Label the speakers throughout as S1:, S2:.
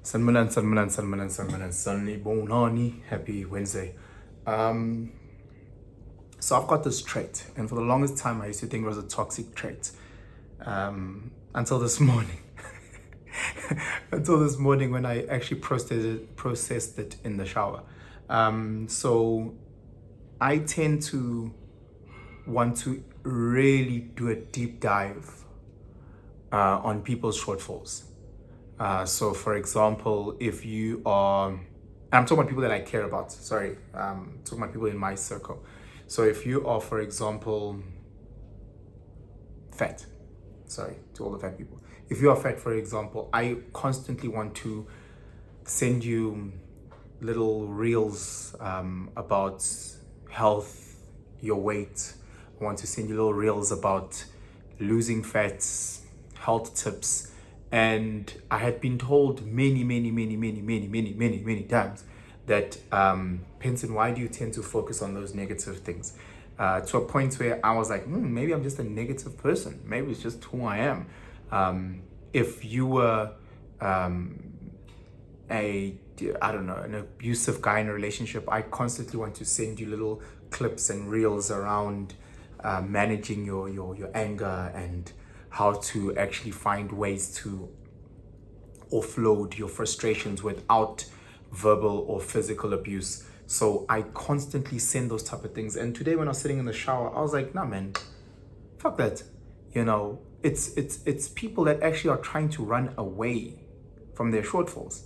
S1: Sanibonani. Happy Wednesday. So I've got this trait, and for the longest time I used to think it was a toxic trait. Until this morning. Until this morning when I actually processed it in the shower. So I tend to want to really do a deep dive on people's shortfalls. So for example, if you are, I'm talking about people that I care about, sorry, talking about people in my circle. So if you are, for example, fat, sorry, to all the fat people. If you are fat, for example, I constantly want to send you little reels about health, your weight. I want to send you little reels about losing fats, health tips. And I had been told many times that, Penson, why do you tend to focus on those negative things? To a point where I was like, maybe I'm just a negative person. Maybe it's just who I am. If you were an abusive guy in a relationship, I constantly want to send you little clips and reels around managing your anger and how to actually find ways to offload your frustrations without verbal or physical abuse. So I constantly send those type of things. And today when I was sitting in the shower, I was like, nah man, fuck that. It's people that actually are trying to run away from their shortfalls.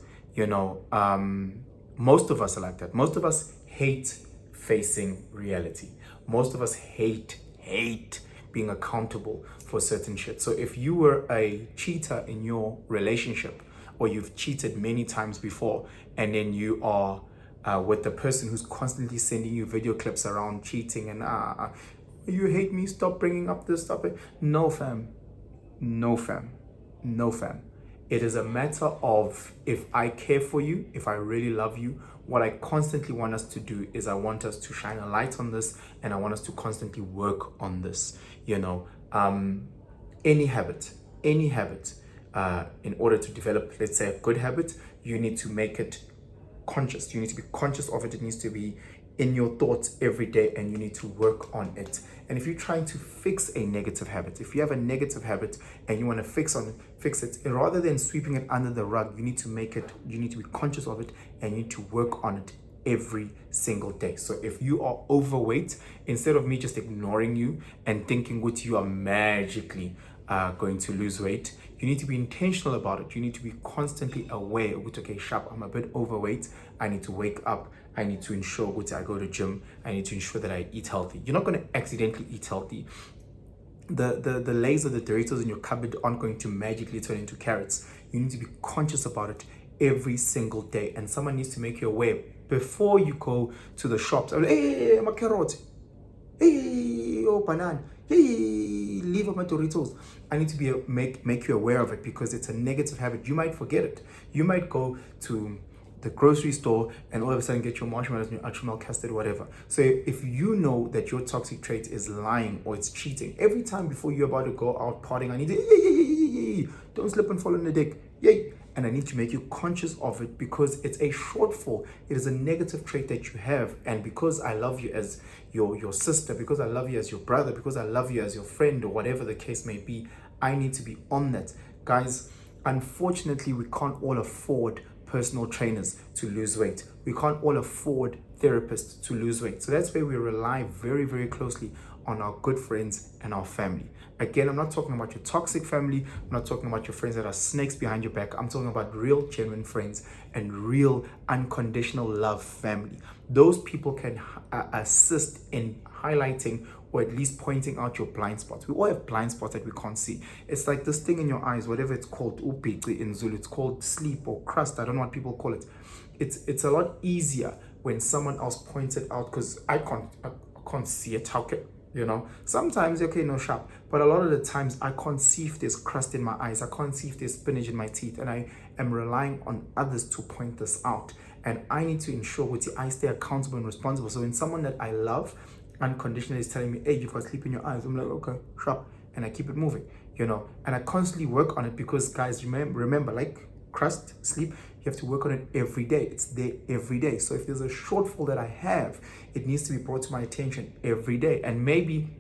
S1: Most of us are like that. Most of us hate facing reality. Most of us hate being accountable for certain shit. So if you were a cheater in your relationship, or you've cheated many times before, and then you are with the person who's constantly sending you video clips around cheating and you hate me, stop bringing up this, stop it. No fam. It is a matter of, if I care for you, if I really love you, what I constantly want us to do is I want us to shine a light on this, and I want us to constantly work on this. Any habit, in order to develop, let's say, a good habit, you need to make it conscious. You need to be conscious of it. It needs to be in your thoughts every day, and you need to work on it. And if you're trying to fix a negative habit, if you have a negative habit and you want to fix it, rather than sweeping it under the rug, you need to be conscious of it, and you need to work on it every single day. So if you are overweight, instead of me just ignoring you and thinking what you are magically going to lose weight, you need to be intentional about it. You need to be constantly aware of, okay, sharp, I'm a bit overweight. I need to wake up. I need to ensure that I go to gym. I need to ensure that I eat healthy. You're not going to accidentally eat healthy. The Lays or the Doritos in your cupboard aren't going to magically turn into carrots. You need to be conscious about it every single day. And someone needs to make you aware before you go to the shops. Hey, my carrot. Hey, oh, banana. Hey, leave up my Doritos. I need to make you aware of it, because it's a negative habit. You might forget it. You might go to the grocery store and all of a sudden get your marshmallows and your ultra milk custard, whatever. So if you know that your toxic trait is lying or it's cheating, every time before you're about to go out partying, I need to, don't slip and fall in the dick. Yay. And I need to make you conscious of it, because it's a shortfall. It is a negative trait that you have. And because I love you as your sister, because I love you as your brother, because I love you as your friend, or whatever the case may be, I need to be on that. Guys, unfortunately, we can't all afford personal trainers to lose weight. We can't all afford therapists to lose weight. So that's where we rely very, very closely on our good friends and our family. Again, I'm not talking about your toxic family. I'm not talking about your friends that are snakes behind your back. I'm talking about real, genuine friends and real, unconditional love family. Those people can assist in highlighting, or at least pointing out your blind spots. We all have blind spots that we can't see. It's like this thing in your eyes, whatever it's called, upici in Zulu, it's called sleep or crust. I don't know what people call it. It's a lot easier when someone else points it out, because I can't see it. How can, sometimes, okay, no sharp, but a lot of the times I can't see if there's crust in my eyes. I can't see if there's spinach in my teeth, and I am relying on others to point this out. And I need to ensure that I stay accountable and responsible. So when someone that I love unconditionally is telling me, hey, you've got sleep in your eyes, I'm like, okay, sharp, and I keep it moving, and I constantly work on it, because guys, remember, like crust, sleep, You have to work on it every day. It's there every day. So if there's a shortfall that I have, it needs to be brought to my attention every day. And maybe,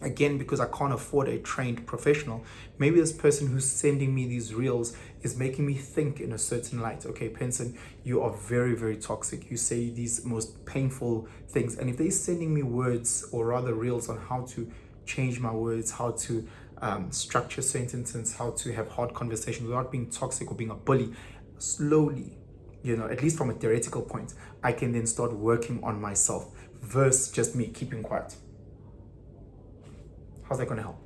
S1: again, because I can't afford a trained professional, maybe this person who's sending me these reels is making me think in a certain light. Okay, Penson, you are very, very toxic. You say these most painful things. And if they're sending me words, or rather reels, on how to change my words, how to structure sentences, how to have hard conversations without being toxic or being a bully, slowly, at least from a theoretical point, I can then start working on myself versus just me keeping quiet. How's that going to help?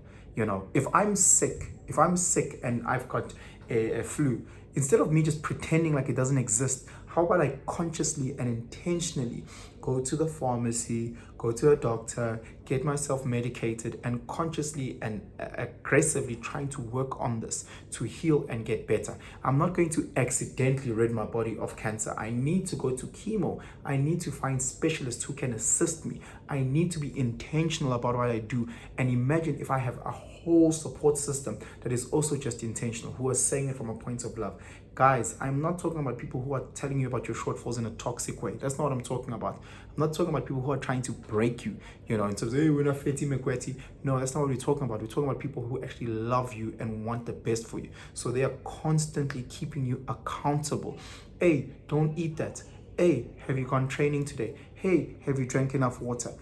S1: If I'm sick and I've got a flu, instead of me just pretending like it doesn't exist, how about I consciously and intentionally go to the pharmacy, go to a doctor, get myself medicated, and consciously and aggressively trying to work on this to heal and get better. I'm not going to accidentally rid my body of cancer. I need to go to chemo. I need to find specialists who can assist me. I need to be intentional about what I do. And imagine if I have a whole support system that is also just intentional, who are saying it from a point of love. Guys, I'm not talking about people who are telling you about your shortfalls in a toxic way. That's not what I'm talking about. I'm not talking about people who are trying to break you, in terms of, hey, we're not fetty, mekweti. No, that's not what we're talking about. We're talking about people who actually love you and want the best for you. So they are constantly keeping you accountable. Hey, don't eat that. Hey, have you gone training today? Hey, have you drank enough water?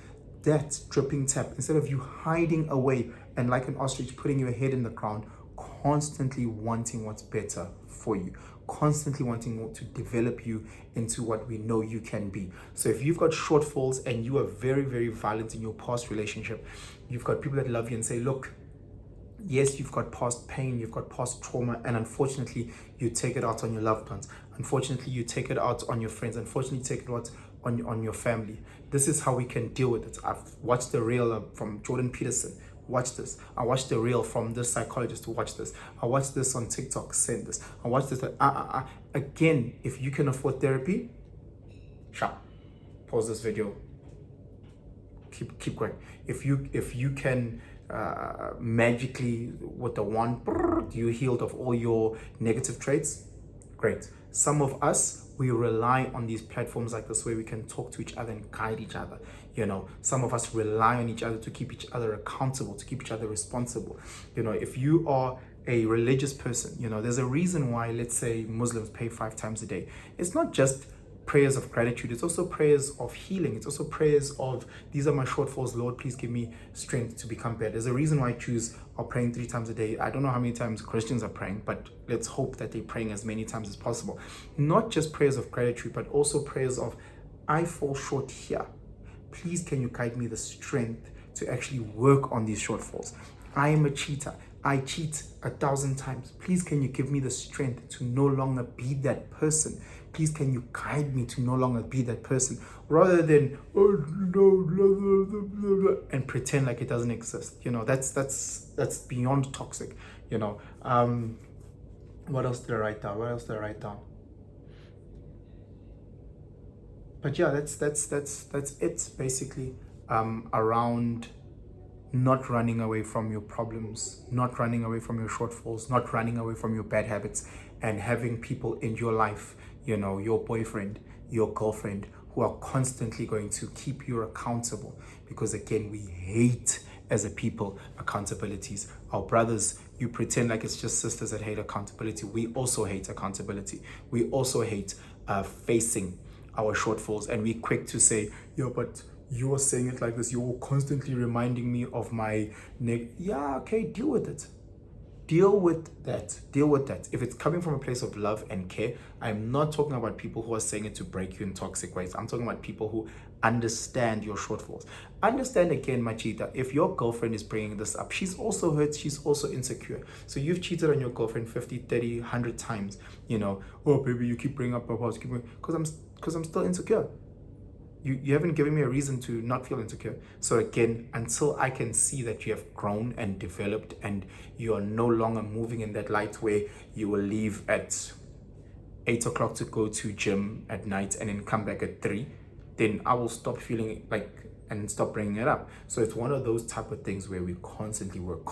S1: That dripping tap, instead of you hiding away and like an ostrich putting your head in the ground, constantly wanting what's better for you, constantly wanting to develop you into what we know you can be. So if you've got shortfalls and you are very, very violent in your past relationship, you've got people that love you and say, look, yes, you've got past pain, you've got past trauma, and unfortunately, you take it out on your loved ones. Unfortunately, you take it out on your friends. Unfortunately, you take it out on your family. This is how we can deal with it. I've watched the reel from Jordan Peterson. Watch this. I watched the reel from this psychologist to watch this. I watched this on TikTok. Send this. I watched this. Again, if you can afford therapy, sharp. Pause this video. Keep going. If you can magically with the one you healed of all your negative traits, great. Some of us, we rely on these platforms like this where we can talk to each other and guide each other. Some of us rely on each other to keep each other accountable, to keep each other responsible. If you are a religious person, there's a reason why, let's say, Muslims pray 5 times a day. It's not just prayers of gratitude, it's also prayers of healing. It's also prayers of, these are my shortfalls, Lord, please give me strength to become better. There's a reason why Jews are praying 3 times a day. I don't know how many times Christians are praying, but let's hope that they're praying as many times as possible. Not just prayers of gratitude, but also prayers of, I fall short here. Please, can you guide me the strength to actually work on these shortfalls? I am a cheater. I cheat 1,000 times. Please, can you give me the strength to no longer be that person? Please, can you guide me to no longer be that person, rather than, oh no, blah, blah, blah, blah, and pretend like it doesn't exist. That's beyond toxic. What else did I write down? But yeah, that's it basically, around not running away from your problems, not running away from your shortfalls, not running away from your bad habits, and having people in your life, your boyfriend, your girlfriend, who are constantly going to keep you accountable. Because again, we hate, as a people, accountabilities. Our brothers, you pretend like it's just sisters that hate accountability. We also hate accountability. We also hate facing our shortfalls, and we're quick to say, yeah, but you are saying it like this, you're constantly reminding me of my yeah, okay, deal with it. Deal with that. If it's coming from a place of love and care, I'm not talking about people who are saying it to break you in toxic ways. I'm talking about people who understand your shortfalls. Understand, again, Machita, if your girlfriend is bringing this up, she's also hurt, she's also insecure. So you've cheated on your girlfriend 50, 30, 100 times, oh, baby, you keep bringing up my past, because I'm still insecure. You haven't given me a reason to not feel insecure. So again, until I can see that you have grown and developed and you are no longer moving in that light where you will leave at 8 o'clock to go to gym at night and then come back at 3, then I will stop feeling like and stop bringing it up. So it's one of those type of things where we constantly work,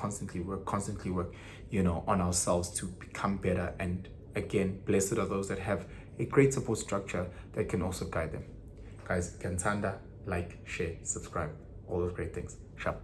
S1: on ourselves to become better and again, blessed are those that have a great support structure that can also guide them. Guys, Kansanda, like, share, subscribe, all those great things. Sharp.